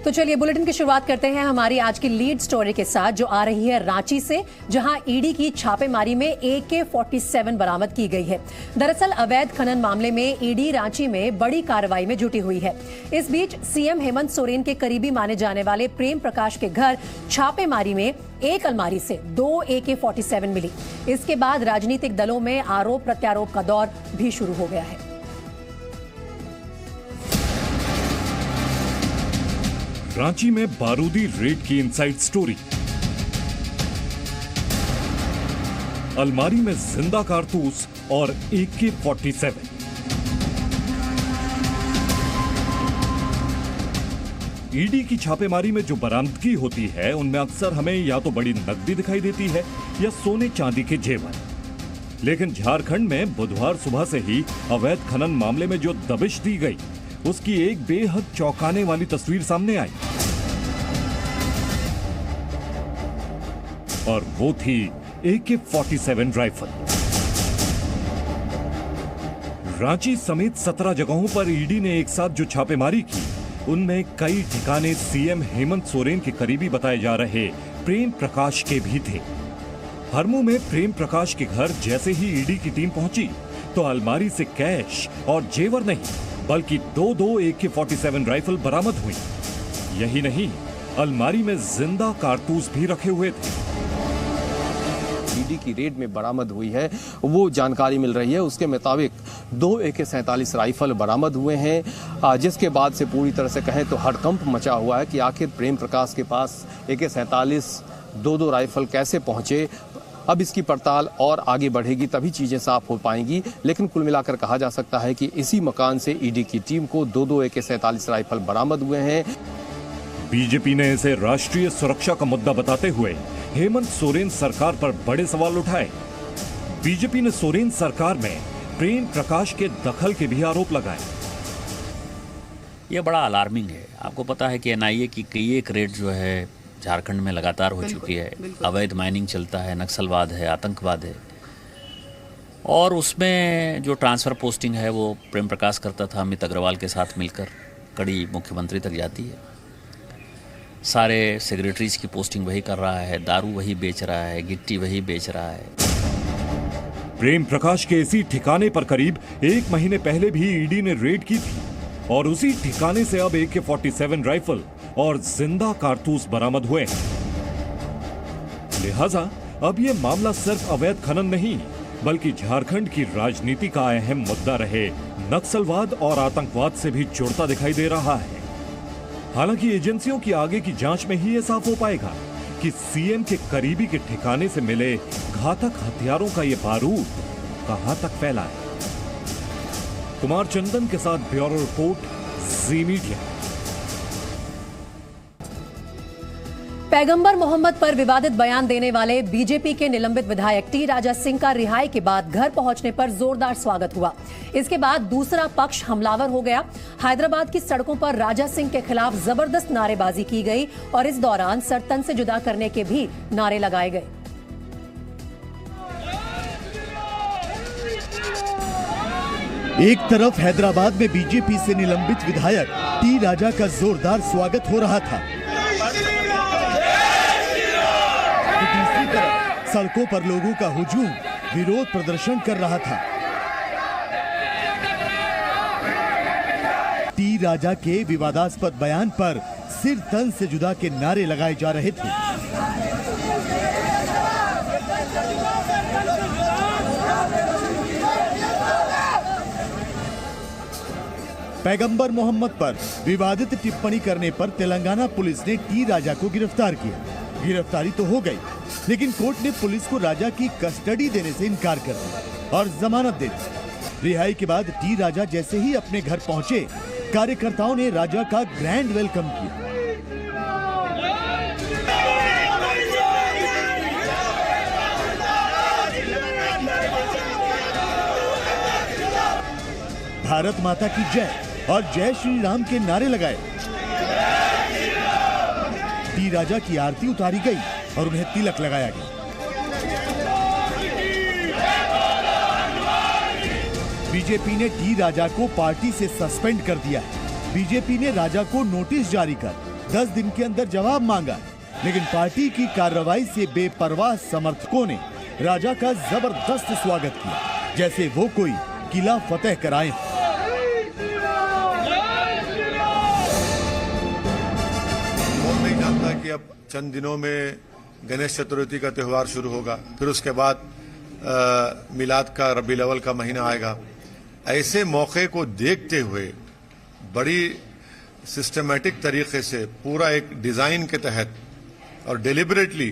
तो चलिए बुलेटिन की शुरुआत करते हैं हमारी आज की लीड स्टोरी के साथ, जो आ रही है रांची से, जहां ईडी की छापेमारी में AK-47 बरामद की गई है। दरअसल अवैध खनन मामले में ईडी रांची में बड़ी कार्रवाई में जुटी हुई है। इस बीच सीएम हेमंत सोरेन के करीबी माने जाने वाले प्रेम प्रकाश के घर छापेमारी में एक अलमारी से 2 AK-47 मिली। इसके बाद राजनीतिक दलों में आरोप प्रत्यारोप का दौर भी शुरू हो गया है। रांची में बारूदी रेड की इनसाइड स्टोरी। अलमारी में जिंदा कारतूस और AK-47। ईडी की छापेमारी में जो बरामदगी होती है उनमें अक्सर हमें या तो बड़ी नकदी दिखाई देती है या सोने चांदी के जेवर। लेकिन झारखंड में बुधवार सुबह से ही अवैध खनन मामले में जो दबिश दी गई, उसकी एक बेहद चौंकाने वाली तस्वीर सामने आई। और वो थी AK-47 राइफल। रांची समेत 17 जगहों पर ईडी ने एक साथ जो छापेमारी की, उनमें कई ठिकाने सीएम हेमंत सोरेन के करीबी बताए जा रहे प्रेम प्रकाश के भी थे। हरमू में प्रेम प्रकाश के घर जैसे ही ईडी की टीम पहुंची तो अलमारी से कैश और जेवर नहीं बल्कि 2 AK-47 राइफल बरामद हुई। यही नहीं, अलमारी में जिंदा कारतूस भी रखे हुए थे। ईडी की रेड में बरामद हुई है वो जानकारी मिल रही है। उसके मुताबिक 2 AK-47 राइफल बरामद हुए हैं, जिसके बाद से पूरी तरह से कहें तो हड़कंप मचा हुआ है कि आखिर प्रेम प्रकाश के पास AK-47 2 राइफल कैसे पहुंचे। अब इसकी पड़ताल और आगे बढ़ेगी, तभी चीजें साफ हो पाएंगी। लेकिन कुल मिलाकर कहा जा सकता है कि इसी मकान से ईडी की टीम को 2 AK-47 राइफल बरामद हुए हैं। बीजेपी ने इसे राष्ट्रीय सुरक्षा का मुद्दा बताते हुए हेमंत सोरेन सरकार पर बड़े सवाल उठाए। बीजेपी ने सोरेन सरकार में प्रेम प्रकाश के दखल के भी आरोप लगाए। यह बड़ा अलार्मिंग है। आपको पता है कि एनआईए की कई एक रेड जो है झारखंड में लगातार हो चुकी है। अवैध माइनिंग चलता है, नक्सलवाद है, आतंकवाद है, और उसमें जो ट्रांसफर पोस्टिंग है वो प्रेम प्रकाश करता था अमित अग्रवाल के साथ मिलकर, कड़ी मुख्यमंत्री तक जाती है। सारे सेक्रेटरीज की पोस्टिंग वही कर रहा है, दारू वही बेच रहा है, गिट्टी वही बेच रहा है। प्रेम प्रकाश के इसी ठिकाने पर करीब 1 महीने पहले भी ईडी ने रेड की थी और उसी ठिकाने से अब AK-47 राइफल और जिंदा कारतूस बरामद हुए हैं। लिहाजा अब यह मामला सिर्फ अवैध खनन नहीं बल्कि झारखंड की राजनीति का अहम मुद्दा रहे नक्सलवाद और आतंकवाद से भी जुड़ता दिखाई दे रहा है। हालांकि एजेंसियों की आगे की जांच में ही यह साफ हो पाएगा कि सीएम के करीबी के ठिकाने से मिले घातक हथियारों का यह बारूद कहां तक फैला है। कुमार चंदन के साथ ब्यूरो रिपोर्ट, जी मीडिया। पैगंबर मोहम्मद पर विवादित बयान देने वाले बीजेपी के निलंबित विधायक टी राजा सिंह का रिहाई के बाद घर पहुंचने पर जोरदार स्वागत हुआ। इसके बाद दूसरा पक्ष हमलावर हो गया। हैदराबाद की सड़कों पर राजा सिंह के खिलाफ जबरदस्त नारेबाजी की गई और इस दौरान सर तन से जुदा करने के भी नारे लगाए गए। एक तरफ हैदराबाद में बीजेपी से निलंबित विधायक टी राजा का जोरदार स्वागत हो रहा था, दूसरी तरफ सड़कों पर लोगों का हुजूम विरोध प्रदर्शन कर रहा था। टी राजा के विवादास्पद बयान पर सिर तन से जुदा के नारे लगाए जा रहे थे। पैगंबर मोहम्मद पर विवादित टिप्पणी करने पर तेलंगाना पुलिस ने टी राजा को गिरफ्तार किया। गिरफ्तारी तो हो गई, लेकिन कोर्ट ने पुलिस को राजा की कस्टडी देने से इनकार कर दिया और जमानत दे दी। रिहाई के बाद टी राजा जैसे ही अपने घर पहुंचे, कार्यकर्ताओं ने राजा का ग्रैंड वेलकम किया। भारत माता की जय और जय श्री राम के नारे लगाए। टी राजा की आरती उतारी गई और उन्हें तिलक लगाया गया। बीजेपी ने टी राजा को पार्टी से सस्पेंड कर दिया है। बीजेपी ने राजा को नोटिस जारी कर 10 दिन के अंदर जवाब मांगा, लेकिन पार्टी की कार्रवाई से बेपरवाह समर्थकों ने राजा का जबरदस्त स्वागत किया, जैसे वो कोई किला फतेह कराए। कौन नहीं जानता कि अब चंद दिनों में गणेश चतुर्थी का त्योहार शुरू होगा, फिर उसके बाद मिलाद का रबीउल अव्वल का महीना आएगा। ऐसे मौके को देखते हुए बड़ी सिस्टमैटिक तरीके से पूरा एक डिजाइन के तहत और डेलिबरेटली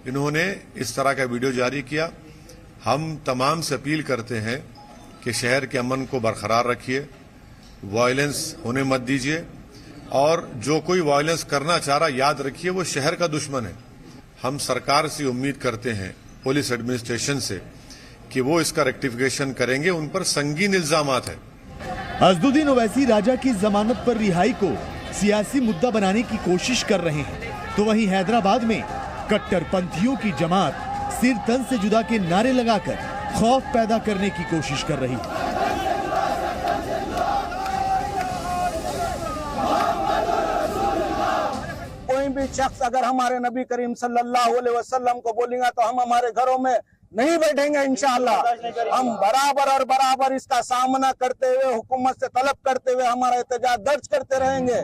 इन्होंने इस तरह का वीडियो जारी किया। हम तमाम से अपील करते हैं कि शहर के अमन को बरकरार रखिए, वायलेंस होने मत दीजिए, और जो कोई वायलेंस करना चाह रहा याद रखिए वो शहर का दुश्मन है। हम सरकार से उम्मीद करते हैं, पुलिस एडमिनिस्ट्रेशन से, कि वो इसका रेक्टिफिकेशन करेंगे। उन पर संगीन इल्जामात है। अज़दुद्दीन ओवैसी राजा की जमानत पर रिहाई को सियासी मुद्दा बनाने की कोशिश कर रहे हैं, तो वहीं हैदराबाद में कट्टरपंथियों की जमात सिर तन से जुदा के नारे लगाकर खौफ पैदा करने की कोशिश कर रही है। कोई भी शख्स अगर हमारे नबी करीम सल्लल्लाहु अलैहि वसल्लम को बोलेगा तो हम हमारे घरों में नहीं बैठेंगे। इंशाअल्लाह हम बराबर इसका सामना करते हुए, हुकूमत से तलब करते हुए हमारा एहतजाज दर्ज करते रहेंगे।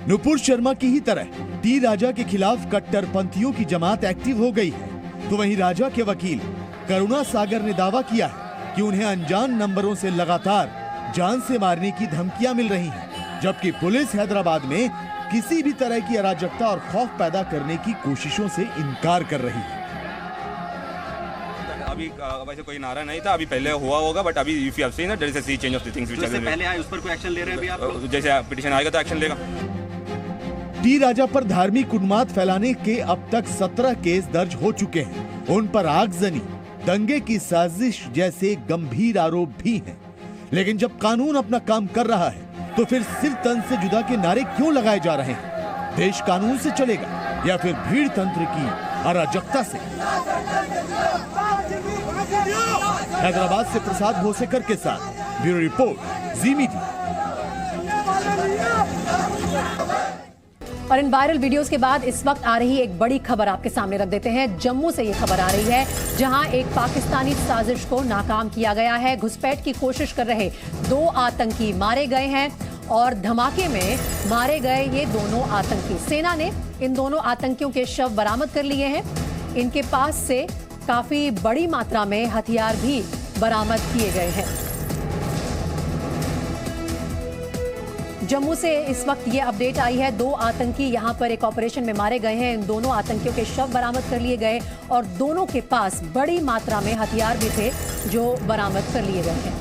नुपुर शर्मा की ही तरह टी राजा के खिलाफ कट्टरपंथियों की जमात एक्टिव हो गई है, तो वहीं राजा के वकील करुणा सागर ने दावा किया है कि उन्हें अनजान नंबरों से लगातार जान से मारने की धमकियां मिल रही हैं, जबकि पुलिस हैदराबाद में किसी भी तरह की अराजकता और खौफ पैदा करने की कोशिशों से इनकार कर रही है। अभी वैसे कोई नारा नहीं था, अभी पहले हुआ होगा, बट अभी if you have seen there is a sea change of the things which पहले आए उस पर कोई एक्शन ले रहे हैं अभी आप? जैसे पिटीशन आएगा तो एक्शन लेगा। टी राजा पर धार्मिक उन्माद फैलाने के अब तक 17 केस दर्ज हो चुके हैं। उन पर आगजनी, दंगे की साजिश जैसे गंभीर आरोप भी हैं। लेकिन जब कानून अपना काम कर रहा है तो फिर सिर तन से जुदा के नारे क्यों लगाए जा रहे हैं? देश कानून से चलेगा या फिर भीड़ तंत्र की अराजकता से? हैदराबाद से प्रसाद भोसेकर के साथ ब्यूरो रिपोर्ट, जी मीडिया। और इन वायरल वीडियोस के बाद इस वक्त आ रही एक बड़ी खबर आपके सामने रख देते हैं। जम्मू से ये खबर आ रही है, जहां एक पाकिस्तानी साजिश को नाकाम किया गया है। घुसपैठ की कोशिश कर रहे 2 आतंकी मारे गए हैं और धमाके में मारे गए ये दोनों आतंकी। सेना ने इन दोनों आतंकियों के शव बरामद कर लिए हैं। इनके पास से काफी बड़ी मात्रा में हथियार भी बरामद किए गए हैं। जम्मू से इस वक्त ये अपडेट आई है, 2 आतंकी यहां पर एक ऑपरेशन में मारे गए हैं। इन दोनों आतंकियों के शव बरामद कर लिए गए और दोनों के पास बड़ी मात्रा में हथियार भी थे जो बरामद कर लिए गए हैं।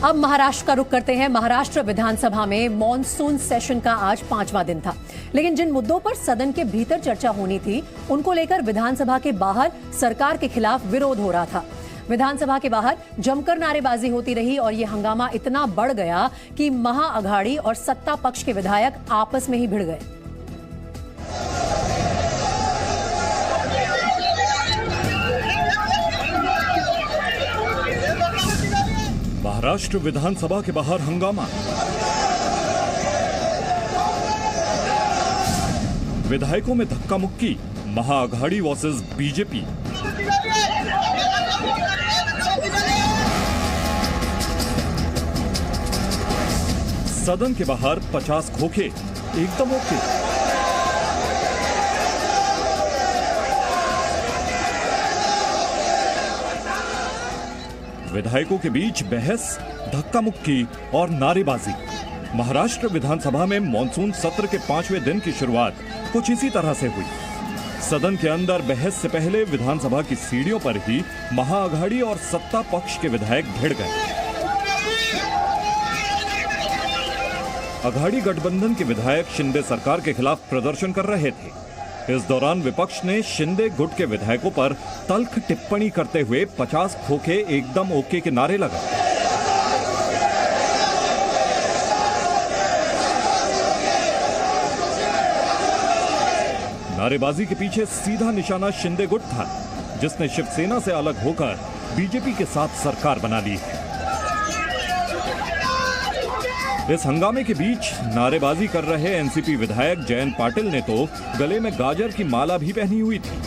अब महाराष्ट्र का रुख करते हैं। महाराष्ट्र विधानसभा में मॉनसून सेशन का आज 5वां दिन था, लेकिन जिन मुद्दों पर सदन के भीतर चर्चा होनी थी उनको लेकर विधानसभा के बाहर सरकार के खिलाफ विरोध हो रहा था। विधानसभा के बाहर जमकर नारेबाजी होती रही और यह हंगामा इतना बढ़ गया कि महाअघाड़ी और सत्ता पक्ष के विधायक आपस में ही भिड़ गए। महाराष्ट्र विधानसभा के बाहर हंगामा। विधायकों में धक्का मुक्की, महाअघाड़ी वर्सेस बीजेपी। सदन के बाहर 50 खोखे, एकदम ओके। विधायकों के बीच बहस, धक्का मुक्की और नारेबाजी। महाराष्ट्र विधानसभा में मॉनसून सत्र के 5वें दिन की शुरुआत कुछ इसी तरह से हुई। सदन के अंदर बहस से पहले विधानसभा की सीढ़ियों पर ही महाअघाड़ी और सत्ता पक्ष के विधायक भिड़ गए। अघाड़ी गठबंधन के विधायक शिंदे सरकार के खिलाफ प्रदर्शन कर रहे थे। इस दौरान विपक्ष ने शिंदे गुट के विधायकों पर तल्ख टिप्पणी करते हुए 50 खोखे एकदम ओके के नारे लगाए। नारेबाजी के पीछे सीधा निशाना शिंदे गुट था, जिसने शिवसेना से अलग होकर बीजेपी के साथ सरकार बना ली है। इस हंगामे के बीच नारेबाजी कर रहे एनसीपी विधायक जयंत पाटिल ने तो गले में गाजर की माला भी पहनी हुई थी।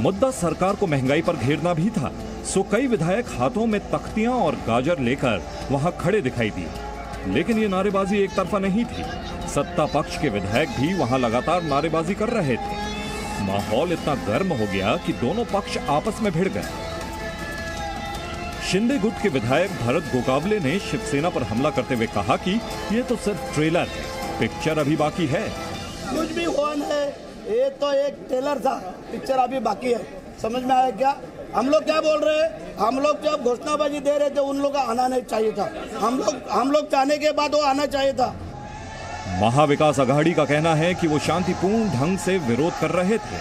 मुद्दा सरकार को महंगाई पर घेरना भी था, सो कई विधायक हाथों में तख्तियां और गाजर लेकर वहां खड़े दिखाई दिए। लेकिन ये नारेबाजी एक तरफा नहीं थी। सत्ता पक्ष के विधायक भी वहां लगातार नारेबाजी कर रहे थे। माहौल इतना गर्म हो गया कि दोनों पक्ष आपस में भिड़ गए। शिंदे गुट के विधायक भरत गोगावले ने शिवसेना पर हमला करते हुए कहा कि ये तो सिर्फ ट्रेलर है, पिक्चर अभी बाकी है। कुछ भी हुआ है, ये तो एक ट्रेलर था, पिक्चर अभी बाकी है। समझ में आया क्या? हम लोग क्या बोल रहे हैं? हम लोग जब घोषणाबाजी दे रहे थे उन लोग का आना नहीं चाहिए था। हम लोग चाहने के बाद वो आना चाहिए था। महाविकास अघाड़ी का कहना है कि वो शांतिपूर्ण ढंग से विरोध कर रहे थे।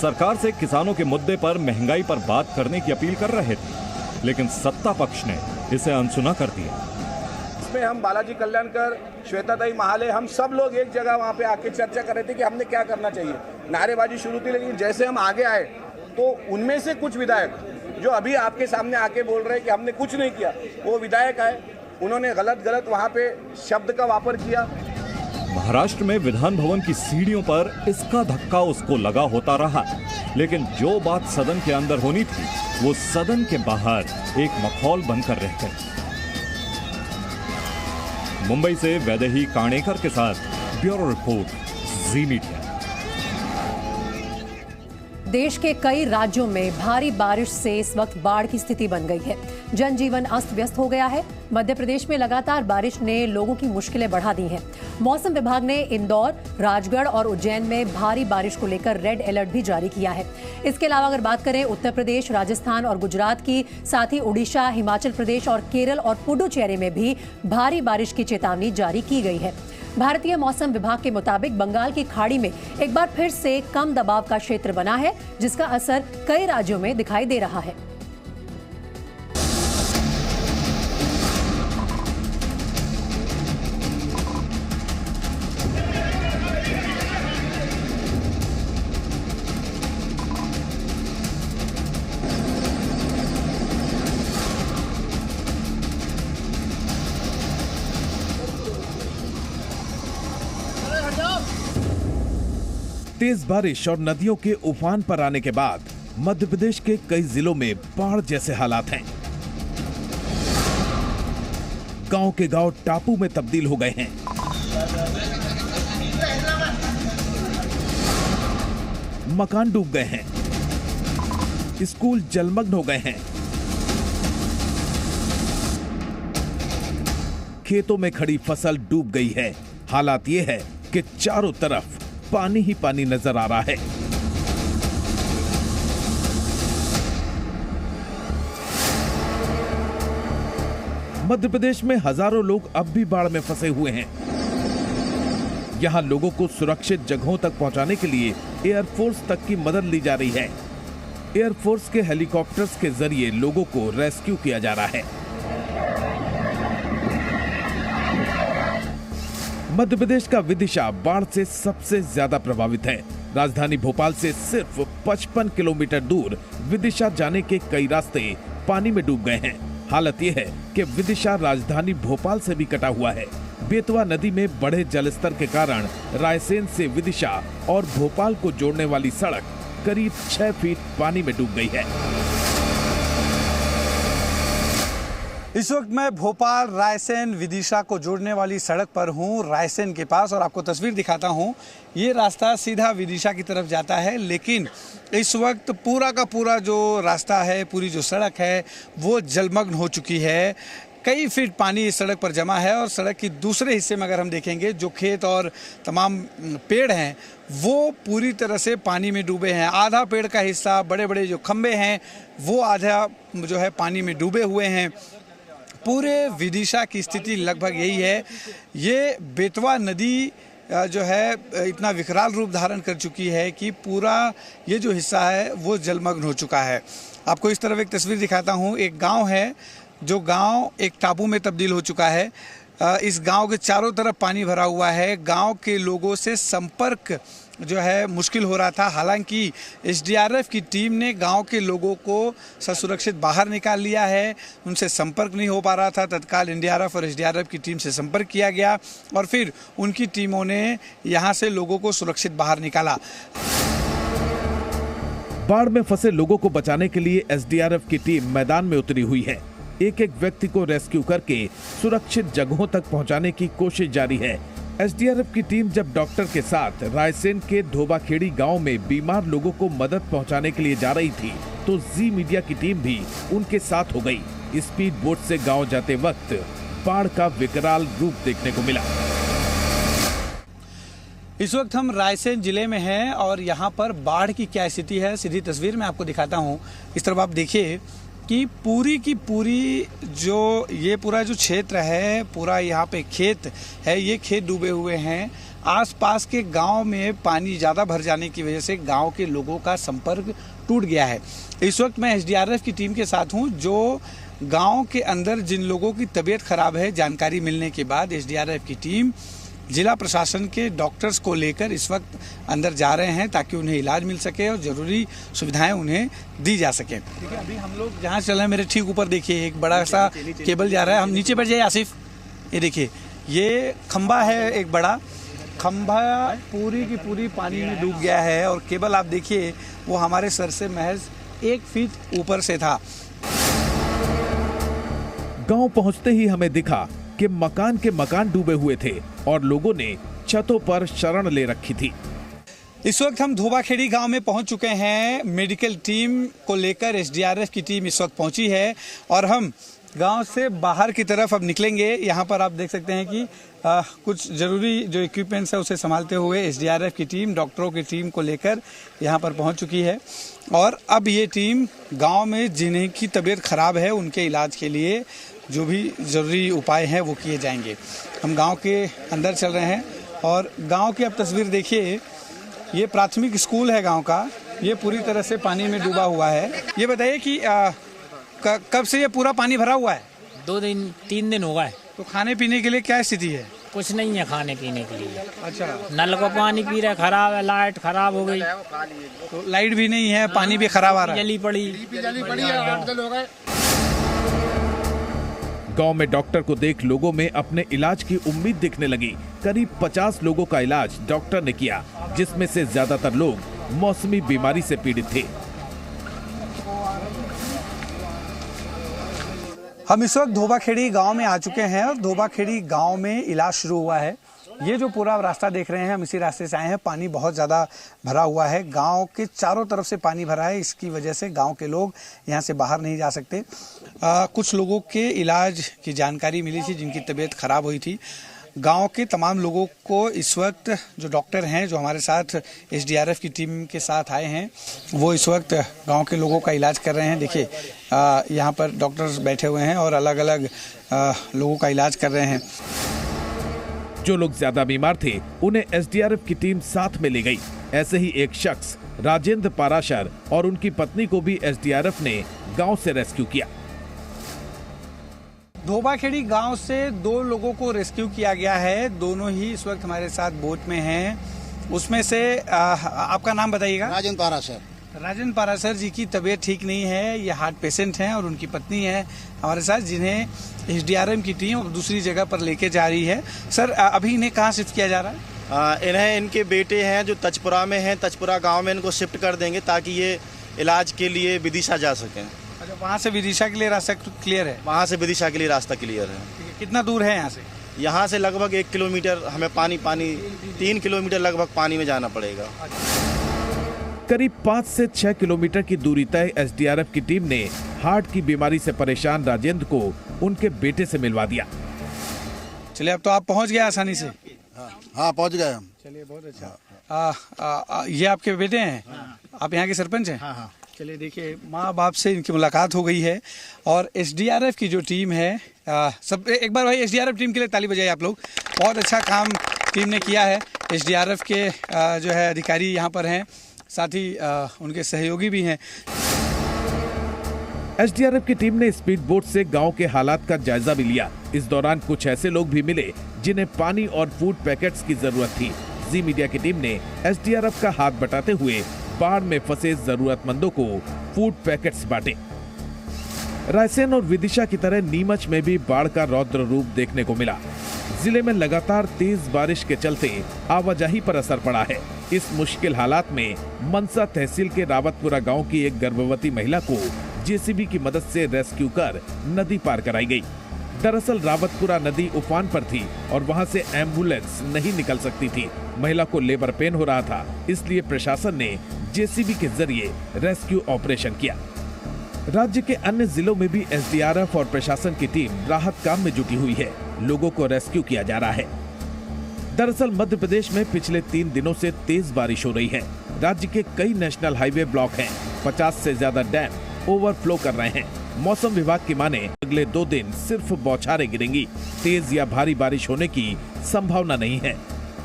सरकार से किसानों के मुद्दे पर महंगाई पर बात करने की अपील कर रहे थे, लेकिन सत्ता पक्ष ने इसे अनसुना कर दिया। इसमें हम बालाजी कल्याणकर, श्वेताताई महाले, हम सब लोग एक जगह वहाँ पे आके चर्चा कर रहे थे कि हमने क्या करना चाहिए। नारेबाजी शुरू थी, लेकिन जैसे हम आगे आए तो उनमें से कुछ विधायक जो अभी आपके सामने आके बोल रहे हैं कि हमने कुछ नहीं किया, वो विधायक आए, उन्होंने गलत वहाँ पे शब्द का वापर किया। महाराष्ट्र में विधान भवन की सीढ़ियों पर इसका धक्का उसको लगा होता रहा, लेकिन जो बात सदन के अंदर होनी थी वो सदन के बाहर एक मखौल बनकर रह गई। मुंबई से वैदेही काणेकर के साथ ब्यूरो रिपोर्ट, जी मीडिया। देश के कई राज्यों में भारी बारिश से इस वक्त बाढ़ की स्थिति बन गई है। जनजीवन अस्त व्यस्त हो गया है। मध्य प्रदेश में लगातार बारिश ने लोगों की मुश्किलें बढ़ा दी हैं। मौसम विभाग ने इंदौर, राजगढ़ और उज्जैन में भारी बारिश को लेकर रेड अलर्ट भी जारी किया है। इसके अलावा अगर बात करें उत्तर प्रदेश, राजस्थान और गुजरात की, साथ ही उड़ीसा, हिमाचल प्रदेश और केरल और पुडुचेरी में भी भारी बारिश की चेतावनी जारी की गई है। भारतीय मौसम विभाग के मुताबिक बंगाल की खाड़ी में एक बार फिर से कम दबाव का क्षेत्र बना है, जिसका असर कई राज्यों में दिखाई दे रहा है। तेज बारिश और नदियों के उफान पर आने के बाद मध्य प्रदेश के कई जिलों में बाढ़ जैसे हालात हैं। गांव के गांव टापू में तब्दील हो गए हैं। मकान डूब गए हैं। स्कूल जलमग्न हो गए हैं। खेतों में खड़ी फसल डूब गई है। हालात ये है कि चारों तरफ पानी ही पानी नजर आ रहा है। मध्य प्रदेश में हजारों लोग अब भी बाढ़ में फंसे हुए हैं। यहां लोगों को सुरक्षित जगहों तक पहुंचाने के लिए एयरफोर्स तक की मदद ली जा रही है। एयरफोर्स के हेलीकॉप्टर्स के जरिए लोगों को रेस्क्यू किया जा रहा है। मध्य प्रदेश का विदिशा बाढ़ से सबसे ज्यादा प्रभावित है। राजधानी भोपाल से सिर्फ 55 किलोमीटर दूर विदिशा जाने के कई रास्ते पानी में डूब गए हैं। हालत यह है कि विदिशा राजधानी भोपाल से भी कटा हुआ है। बेतवा नदी में बढ़े जलस्तर के कारण रायसेन से विदिशा और भोपाल को जोड़ने वाली सड़क करीब 6 फीट पानी में डूब गई है। इस वक्त मैं भोपाल रायसेन विदिशा को जोड़ने वाली सड़क पर हूँ, रायसेन के पास, और आपको तस्वीर दिखाता हूँ। ये रास्ता सीधा विदिशा की तरफ जाता है, लेकिन इस वक्त पूरा का पूरा जो रास्ता है, पूरी जो सड़क है, वो जलमग्न हो चुकी है। कई फीट पानी इस सड़क पर जमा है और सड़क के दूसरे हिस्से में अगर हम देखेंगे, जो खेत और तमाम पेड़ हैं वो पूरी तरह से पानी में डूबे हैं। आधा पेड़ का हिस्सा, बड़े बड़े जो खंभे हैं, वो आधा जो है पानी में डूबे हुए हैं। पूरे विदिशा की स्थिति लगभग यही है। ये बेतवा नदी जो है इतना विकराल रूप धारण कर चुकी है कि पूरा ये जो हिस्सा है वो जलमग्न हो चुका है। आपको इस तरफ एक तस्वीर दिखाता हूँ। एक गांव है, जो गांव एक टापू में तब्दील हो चुका है। इस गांव के चारों तरफ पानी भरा हुआ है। गांव के लोगों से संपर्क जो है मुश्किल हो रहा था। हालांकि एसडीआरएफ की टीम ने गांव के लोगों को ससुरक्षित बाहर निकाल लिया है। उनसे संपर्क नहीं हो पा रहा था। तत्काल एनडीआरएफ और एसडीआरएफ की टीम से संपर्क किया गया और फिर उनकी टीमों ने यहां से लोगों को सुरक्षित बाहर निकाला। बाढ़ में फंसे लोगों को बचाने के लिए एसडीआरएफ की टीम मैदान में उतरी हुई है। एक एक व्यक्ति को रेस्क्यू करके सुरक्षित जगहों तक पहुंचाने की कोशिश जारी है। एसडीआरएफ की टीम जब डॉक्टर के साथ रायसेन के धोबाखेड़ी गांव में बीमार लोगों को मदद पहुंचाने के लिए जा रही थी तो जी मीडिया की टीम भी उनके साथ हो गई। स्पीड बोट से गांव जाते वक्त बाढ़ का विकराल रूप देखने को मिला। इस वक्त हम रायसेन जिले में हैं और यहाँ पर बाढ़ की क्या स्थिति है सीधी तस्वीर में आपको दिखाता हूँ। इस तरफ आप देखिए कि पूरी की पूरी ये पूरा जो क्षेत्र है, पूरा यहाँ पे खेत है, ये खेत डूबे हुए हैं। आसपास के गांव में पानी ज़्यादा भर जाने की वजह से गांव के लोगों का संपर्क टूट गया है। इस वक्त मैं एसडीआरएफ की टीम के साथ हूँ, जो गांव के अंदर जिन लोगों की तबीयत खराब है, जानकारी मिलने के बाद एसडीआरएफ की टीम जिला प्रशासन के डॉक्टर्स को लेकर इस वक्त अंदर जा रहे हैं ताकि उन्हें इलाज मिल सके और ज़रूरी सुविधाएं उन्हें दी जा सके। देखिए अभी हम लोग जहाँ चल रहे हैं, मेरे ठीक ऊपर देखिए एक बड़ा सा केबल जा रहा है। हम नीचे बैठ जाइए आसिफ। ये देखिए, ये खंबा है, एक बड़ा खंबा पूरी की पूरी पानी में डूब गया है और केबल आप देखिए वो हमारे सर से महज 1 फीट ऊपर से था। गांव पहुंचते ही हमें दिखा कि मकान डूबे हुए थे और लोगों ने छतों पर शरण ले रखी थी। इस वक्त हम धोबाखेड़ी गांव में पहुंच चुके हैं। मेडिकल टीम को लेकर एसडीआरएफ की टीम इस वक्त पहुंची है और हम गांव से बाहर की तरफ अब निकलेंगे। यहाँ पर आप देख सकते हैं कि कुछ ज़रूरी जो इक्विपमेंट्स है उसे संभालते हुए एसडीआरएफ की टीम डॉक्टरों की टीम को लेकर यहाँ पर पहुँच चुकी है और अब ये टीम गाँव में जिन्हें की तबीयत खराब है उनके इलाज के लिए जो भी ज़रूरी उपाय हैं वो किए जाएंगे। हम गांव के अंदर चल रहे हैं और गांव की आप तस्वीर देखिए। ये प्राथमिक स्कूल है गांव का, ये पूरी तरह से पानी में डूबा हुआ है। ये बताइए कि कब से ये पूरा पानी भरा हुआ है? 2-3 दिन हो गए। तो खाने पीने के लिए क्या स्थिति है? कुछ नहीं है खाने पीने के लिए। अच्छा, नल का पानी पी रहे, खराब है, लाइट खराब हो गई। तो लाइट भी नहीं है, पानी भी खराब आ रहा है। जली पड़ी। गांव में डॉक्टर को देख लोगों में अपने इलाज की उम्मीद दिखने लगी। करीब 50 लोगों का इलाज डॉक्टर ने किया, जिसमें से ज्यादातर लोग मौसमी बीमारी से पीड़ित थे। हम इस वक्त धोबाखेड़ी गांव में आ चुके हैं और धोबाखेड़ी गांव में इलाज शुरू हुआ है। ये जो पूरा रास्ता देख रहे हैं, हम इसी रास्ते से आए हैं। पानी बहुत ज़्यादा भरा हुआ है, गांव के चारों तरफ से पानी भरा है। इसकी वजह से गांव के लोग यहां से बाहर नहीं जा सकते। कुछ लोगों के इलाज की जानकारी मिली थी जिनकी तबीयत खराब हुई थी। गांव के तमाम लोगों को इस वक्त जो डॉक्टर हैं जो हमारे साथ एसडीआरएफ की टीम के साथ आए हैं वो इस वक्त गांव के लोगों का इलाज कर रहे हैं। देखिए यहाँ पर डॉक्टर्स बैठे हुए हैं और अलग अलग लोगों का इलाज कर रहे हैं। जो लोग ज्यादा बीमार थे उन्हें एसडीआरएफ की टीम साथ में ले गई। ऐसे ही एक शख्स राजेंद्र पाराशर और उनकी पत्नी को भी एसडीआरएफ ने गांव से रेस्क्यू किया। धोबाखेड़ी गांव से 2 लोगों को रेस्क्यू किया गया है। दोनों ही इस वक्त हमारे साथ बोट में हैं। उसमें से आपका नाम बताइएगा। राजेंद्र पाराशर। राजेंद्र पाराशर जी की तबीयत ठीक नहीं है, ये हार्ट पेशेंट हैं और उनकी पत्नी है हमारे साथ जिन्हें एसडीआरएफ की टीम दूसरी जगह पर लेके जा रही है। सर अभी इन्हें कहाँ शिफ्ट किया जा रहा है? इन्हें इनके बेटे हैं जो तचपुरा में हैं, तचपुरा गांव में इनको शिफ्ट कर देंगे ताकि ये इलाज के लिए विदिशा जा सकें। अच्छा, वहाँ से विदिशा के लिए रास्ता क्लियर है? वहाँ से विदिशा के लिए रास्ता क्लियर है। कितना दूर है यहाँ से? यहाँ से लगभग 1 किलोमीटर हमें पानी 3 किलोमीटर लगभग पानी में जाना पड़ेगा। करीब 5 से 6 किलोमीटर की दूरी तय एसडीआरएफ की टीम ने हार्ट की बीमारी से परेशान राजेंद्र को उनके बेटे से मिलवा दिया। चलिए, अब तो आप पहुंच गए आसानी से। हाँ पहुंच गए हम। चलिए, बहुत अच्छा। ये आपके बेटे हैं? आप यहाँ के सरपंच हैं? हाँ। चलिए, देखिए माँ बाप से इनकी मुलाकात हो गई है और एसडीआरएफ की जो टीम है सब एक बार भाई एसडीआरएफ टीम के लिए ताली बजाइए आप लोग। बहुत अच्छा काम टीम ने किया है। एसडीआरएफ के जो है अधिकारी यहाँ पर हैं, साथ ही उनके सहयोगी भी हैं। एसडीआरएफ की टीम ने स्पीड बोट से गांव के हालात का जायजा भी लिया। इस दौरान कुछ ऐसे लोग भी मिले जिन्हें पानी और फूड पैकेट्स की जरूरत थी। जी मीडिया की टीम ने एसडीआरएफ का हाथ बटाते हुए बाढ़ में फंसे जरूरतमंदों को फूड पैकेट्स बांटे। रायसेन और विदिशा की तरह नीमच में भी बाढ़ का रौद्र रूप देखने को मिला। जिले में लगातार तेज बारिश के चलते आवाजाही पर असर पड़ा है। इस मुश्किल हालात में मनसा तहसील के रावतपुरा गांव की एक गर्भवती महिला को जेसीबी की मदद से रेस्क्यू कर नदी पार कराई गई। दरअसल रावतपुरा नदी उफान पर थी और वहां से एम्बुलेंस नहीं निकल सकती थी। महिला को लेबर पेन हो रहा था, इसलिए प्रशासन ने जेसीबी के जरिए रेस्क्यू ऑपरेशन किया। राज्य के अन्य जिलों में भी एसडीआरएफ और प्रशासन की टीम राहत काम में जुटी हुई है। लोगों को रेस्क्यू किया जा रहा है। दरअसल मध्य प्रदेश में पिछले 3 दिनों से तेज बारिश हो रही है। राज्य के कई नेशनल हाईवे ब्लॉक हैं। 50 से ज्यादा डैम ओवरफ्लो कर रहे हैं। मौसम विभाग की माने अगले 2 दिन सिर्फ बौछारें गिरेंगी। तेज या भारी बारिश होने की संभावना नहीं है।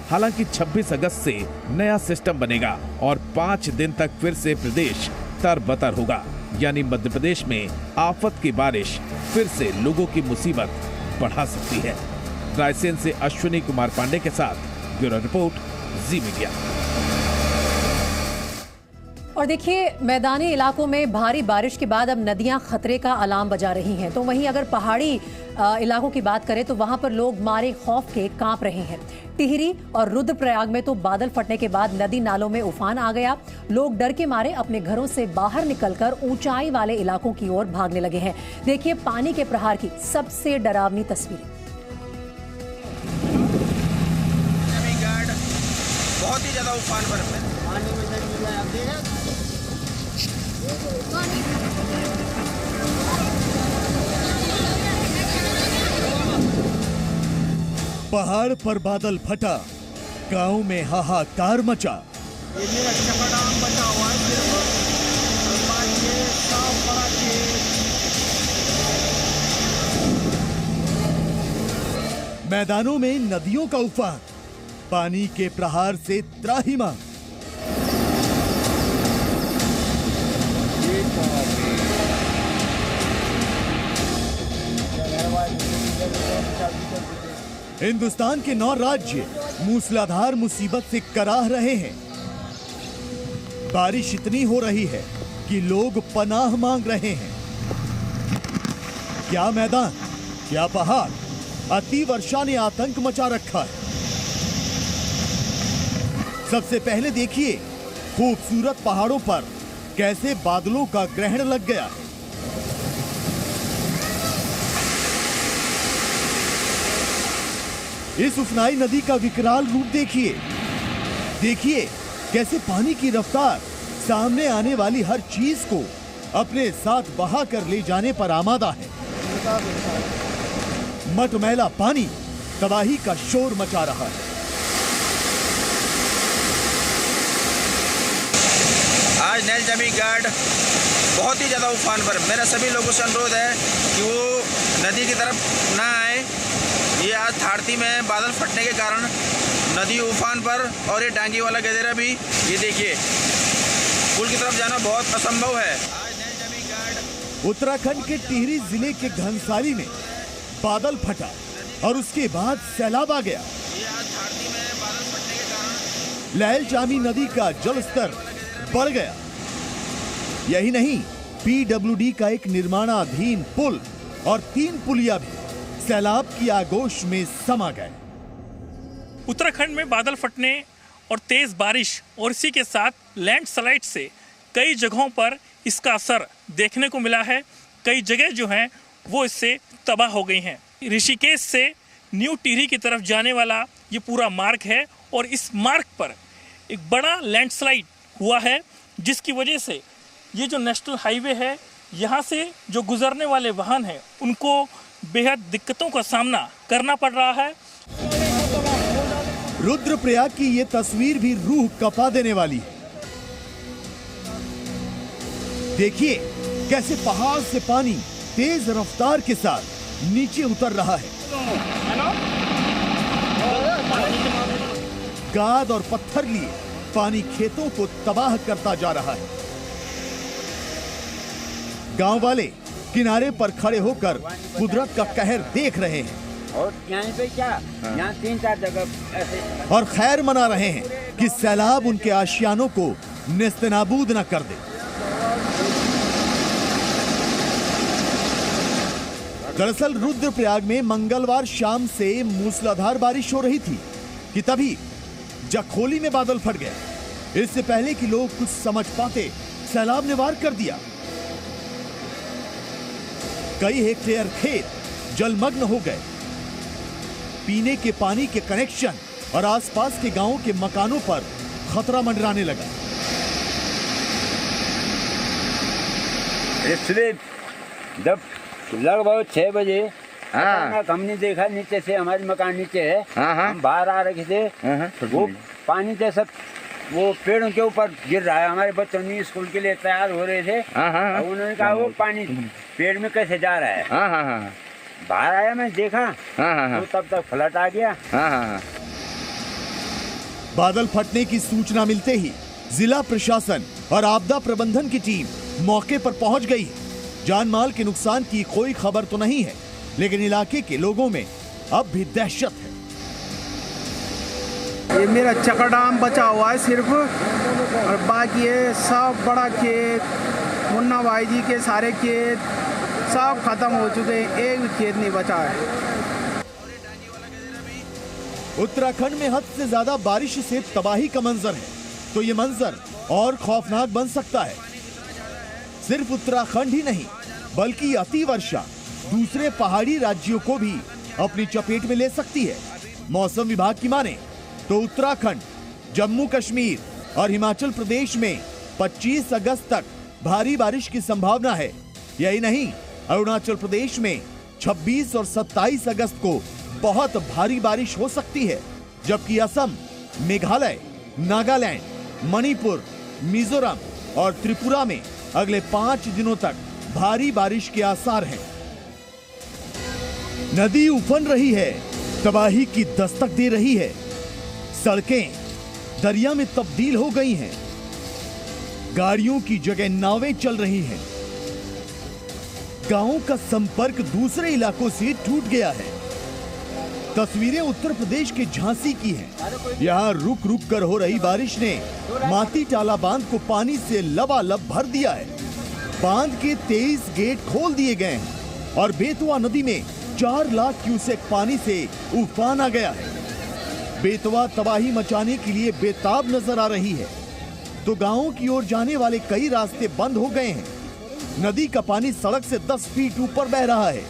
हालांकि 26 अगस्त से नया सिस्टम बनेगा और 5 दिन तक फिर से प्रदेश तरबतर होगा, यानी मध्य प्रदेश में आफत की बारिश फिर से लोगों की मुसीबत बढ़ा सकती है। रायसेन से अश्विनी कुमार पांडे के साथ ब्यूरो रिपोर्ट, जी मीडिया। और देखिए, मैदानी इलाकों में भारी बारिश के बाद अब नदियां खतरे का अलार्म बजा रही हैं। तो वहीं अगर पहाड़ी इलाकों की बात करें तो वहां पर लोग मारे खौफ के कांप रहे हैं। टिहरी और रुद्रप्रयाग में तो बादल फटने के बाद नदी नालों में उफान आ गया। लोग डर के मारे अपने घरों से बाहर निकलकर ऊंचाई वाले इलाकों की ओर भागने लगे हैं। देखिए पानी के प्रहार की सबसे डरावनी तस्वीरें। बहुत ही ज्यादा उफान पर पहाड़ पर बादल फटा, गांव में हाहाकार मचा। मैदानों में नदियों का उफान, पानी के प्रहार से त्राहिमाम। हिंदुस्तान के 9 राज्य मूसलाधार मुसीबत से कराह रहे हैं। बारिश इतनी हो रही है कि लोग पनाह मांग रहे हैं। क्या मैदान, क्या पहाड़, अति वर्षा ने आतंक मचा रखा है। सबसे पहले देखिए खूबसूरत पहाड़ों पर कैसे बादलों का ग्रहण लग गया है। इस उफनाई नदी का विकराल रूप देखिए। देखिए कैसे पानी की रफ्तार सामने आने वाली हर चीज को अपने साथ बहा कर ले जाने पर आमादा है। मटमैला पानी तबाही का शोर मचा रहा है। आज नैल जमी गार्ड बहुत ही ज्यादा उफान पर। मेरा सभी लोगों से अनुरोध है कि वो नदी की तरफ ना आए। ये आज थारती में बादल फटने के कारण नदी उफान पर और ये डांगी वाला गदेरा भी, ये देखिए पुल की तरफ जाना बहुत असंभव है। उत्तराखंड के टिहरी जिले के घनसाली में बादल फटा और उसके बाद सैलाब आ गया। लैल जामी नदी का जलस्तर बढ़ गया। यही नहीं, पीडब्ल्यूडी का एक निर्माणाधीन पुल और 3 पुलिया भी सैलाब की आगोश में समा गए। उत्तराखंड में बादल फटने और तेज बारिश और इसी के साथ लैंडस्लाइड से कई जगहों पर इसका असर देखने को मिला है। कई जगह जो हैं वो इससे तबाह हो गई हैं। ऋषिकेश से न्यू टिहरी की तरफ जाने वाला ये पूरा मार्ग है और इस मार्ग पर एक बड़ा लैंडस्लाइड हुआ है, जिसकी वजह से ये जो नेशनल हाईवे है, यहाँ से जो गुजरने वाले वाहन हैं उनको बेहद दिक्कतों का सामना करना पड़ रहा है। रुद्रप्रयाग की ये तस्वीर भी रूह कपा देने वाली है। देखिए कैसे पहाड़ से पानी तेज रफ्तार के साथ नीचे उतर रहा है। गाद और पत्थर लिए पानी खेतों को तबाह करता जा रहा है। गांव वाले किनारे पर खड़े होकर कुदरत का कहर देख रहे हैं और यहाँ पे क्या यहाँ 3-4 जगह ऐसे और खैर मना रहे हैं कि सैलाब उनके आशियानों को नेस्तनाबूद न कर दे। दरअसल रुद्रप्रयाग में मंगलवार शाम से मूसलाधार बारिश हो रही थी कि तभी जखोली में बादल फट गए। इससे पहले कि लोग कुछ समझ पाते, सैलाब ने वार कर दिया। कई हेक्टेयर खेत जलमग्न हो गए। पीने के पानी के कनेक्शन और आसपास के गांवों के मकानों पर खतरा मंडराने लगा। इसलिए जब लगभग 6 बजे हमने देखा नीचे से, हमारे मकान नीचे है, हम बाहर आ रहे थे, वो पानी जैसा वो पेड़ों के ऊपर गिर रहा है। हमारे बच्चों ने स्कूल के लिए तैयार हो रहे थे, उन्होंने कहा वो पानी पेड़ में कैसे जा रहा है। बाहर आया, मैं देखा तो तब तक फ्लड आ गया। बादल फटने की सूचना मिलते ही जिला प्रशासन और आपदा प्रबंधन की टीम मौके पर पहुंच गई। जान माल के नुकसान की कोई खबर तो नहीं है, लेकिन इलाके के लोगों में अब भी दहशत है। ये मेरा चकड़ाम बचा हुआ है सिर्फ, और बाकी ये सब बड़ा खेत, मुन्ना भाई जी के सारे खेत सब खत्म हो चुके हैं, एक भी खेत नहीं बचा है। उत्तराखंड में हद से ज्यादा बारिश से तबाही का मंजर है, तो ये मंजर और खौफनाक बन सकता है। सिर्फ उत्तराखंड ही नहीं, बल्कि अति वर्षा दूसरे पहाड़ी राज्यों को भी अपनी चपेट में ले सकती है। मौसम विभाग की माने तो उत्तराखंड, जम्मू कश्मीर और हिमाचल प्रदेश में 25 अगस्त तक भारी बारिश की संभावना है। यही नहीं, अरुणाचल प्रदेश में 26 और 27 अगस्त को बहुत भारी बारिश हो सकती है, जबकि असम, मेघालय, नागालैंड, मणिपुर, मिजोरम और त्रिपुरा में अगले 5 दिनों तक भारी बारिश के आसार हैं। नदी उफन रही है, तबाही की दस्तक दे रही है। सड़कें दरिया में तब्दील हो गई हैं। गाड़ियों की जगह नावें चल रही हैं। गांवों का संपर्क दूसरे इलाकों से टूट गया है। तस्वीरें उत्तर प्रदेश के झांसी की हैं। यहाँ रुक रुक कर हो रही बारिश ने माती टाला बांध को पानी से लबालब भर दिया है। बांध के 23 गेट खोल दिए गए हैं और बेतवा नदी में 4 लाख क्यूसेक पानी से उफान आ गया है। बेतवा तबाही मचाने के लिए बेताब नजर आ रही है, तो गांवों की ओर जाने वाले कई रास्ते बंद हो गए हैं। नदी का पानी सड़क से 10 फीट ऊपर बह रहा है,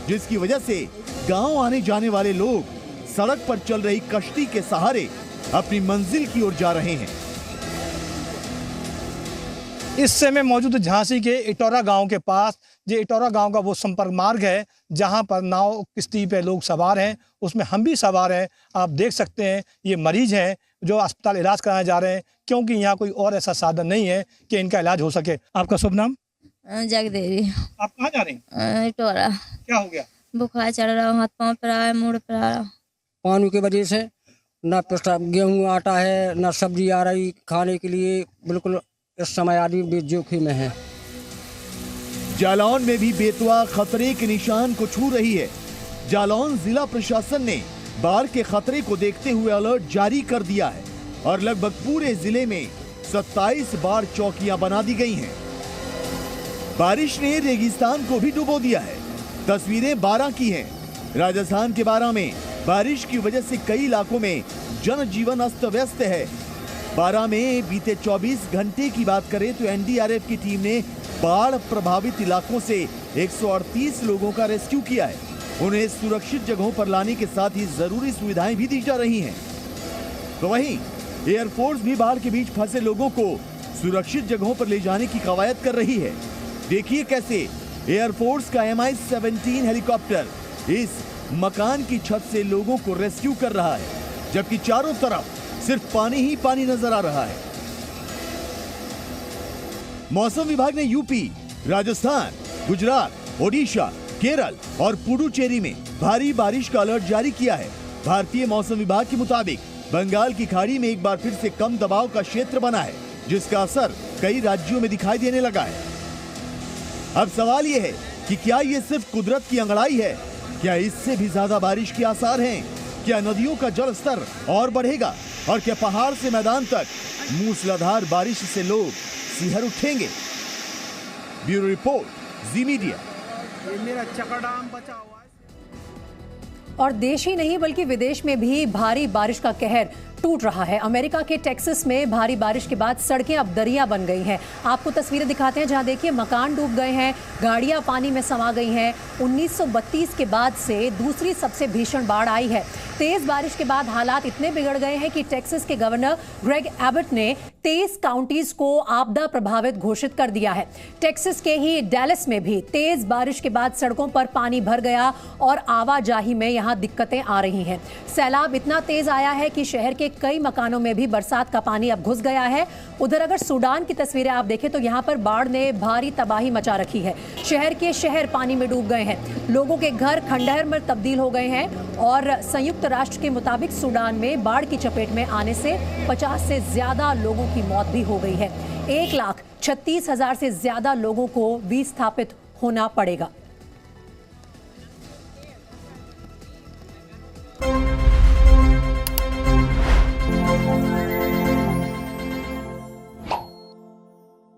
जिसकी वजह से गांव आने जाने वाले लोग सड़क पर चल रही कश्ती के सहारे अपनी मंजिल की ओर जा रहे हैं। इस समय मौजूद झांसी के इटौरा गांव के पास, जो इटौरा गांव का वो संपर्क मार्ग है जहां पर नाव किश्ती पे लोग सवार हैं, उसमें हम भी सवार हैं। आप देख सकते हैं ये मरीज हैं जो अस्पताल इलाज कराने जा रहे हैं, क्योंकि यहाँ कोई और ऐसा साधन नहीं है कि इनका इलाज हो सके। आपका शुभ नाम? जगदेवी। आप कहाँ जा रही हैं? इटौरा। क्या हो गया? बुखार चढ़ रहा, हाथ पाँव पर आ, मुड़ पर आ रहा। पानी की वजह से न पेशाब, गेहूँ आटा है, न सब्जी आ रही खाने के लिए। बिल्कुल इस समय आदमी जोखिम में है। जालौन में भी बेतवा खतरे के निशान को छू रही है। जालौन जिला प्रशासन ने बाढ़ के खतरे को देखते हुए अलर्ट जारी कर दिया है और लगभग पूरे जिले में 27 बाढ़ चौकियां बना दी गई हैं। बारिश ने रेगिस्तान को भी डुबो दिया है। तस्वीरें बारां की हैं। राजस्थान के बारां में बारिश की वजह से कई इलाकों में जनजीवन अस्त व्यस्त है। बारां में बीते 24 घंटे की बात करें तो एनडीआरएफ की टीम ने बाढ़ प्रभावित इलाकों से 138 लोगों का रेस्क्यू किया है। उन्हें सुरक्षित जगहों पर लाने के साथ ही जरूरी सुविधाएं भी दी जा रही हैं। तो वहीं एयरफोर्स भी बाढ़ के बीच फंसे लोगों को सुरक्षित जगहों पर ले जाने की कवायद कर रही है। देखिए कैसे एयरफोर्स का MI-17 हेलीकॉप्टर इस मकान की छत से लोगों को रेस्क्यू कर रहा है, जबकि चारों तरफ सिर्फ पानी ही पानी नजर आ रहा है। मौसम विभाग ने यूपी, राजस्थान, गुजरात, ओडिशा, केरल और पुडुचेरी में भारी बारिश का अलर्ट जारी किया है। भारतीय मौसम विभाग के मुताबिक बंगाल की खाड़ी में एक बार फिर से कम दबाव का क्षेत्र बना है, जिसका असर कई राज्यों में दिखाई देने लगा है। अब सवाल यह है कि क्या ये सिर्फ कुदरत की अंगड़ाई है, क्या इससे भी ज्यादा बारिश के आसार हैं, क्या नदियों का जल स्तर और बढ़ेगा और क्या पहाड़ से मैदान तक मूसलाधार बारिश से लोग सिहर उठेंगे। ब्यूरो रिपोर्ट, जी मीडिया। ये मेरा चकड़ाम बचा हुआ है। और देश ही नहीं बल्कि विदेश में भी भारी बारिश का कहर टूट रहा है। अमेरिका के टेक्सास में भारी बारिश के बाद सड़कें अब दरिया बन गई हैं। आपको तस्वीरें दिखाते हैं जहां देखिए मकान डूब गए हैं, गाड़ियां पानी में समा गई हैं। 1932 के बाद से दूसरी सबसे भीषण बाढ़ आई है। तेज बारिश के बाद हालात इतने बिगड़ गए हैं कि टेक्सास के गवर्नर ग्रेग एबट ने 23 काउंटीज को आपदा प्रभावित घोषित कर दिया है। टेक्सास के ही डैलस में भी तेज बारिश के बाद सड़कों पर पानी भर गया और आवाजाही में यहां दिक्कतें आ रही हैं। सैलाब इतना तेज आया है कि शहर के कई मकानों में भी बरसात का पानी अब घुस गया है। उधर अगर सूडान की तस्वीरें आप देखें तो यहां पर बाढ़ ने भारी तबाही मचा रखी है। शहर के शहर पानी में डूब गए हैं, लोगों के घर खंडहर में तब्दील हो गए हैं और संयुक्त राष्ट्र के मुताबिक सूडान में बाढ़ की चपेट में आने से 50 से ज्यादा लोगों की मौत भी हो गई है। 1,36,000 से ज्यादा लोगों को विस्थापित होना पड़ेगा।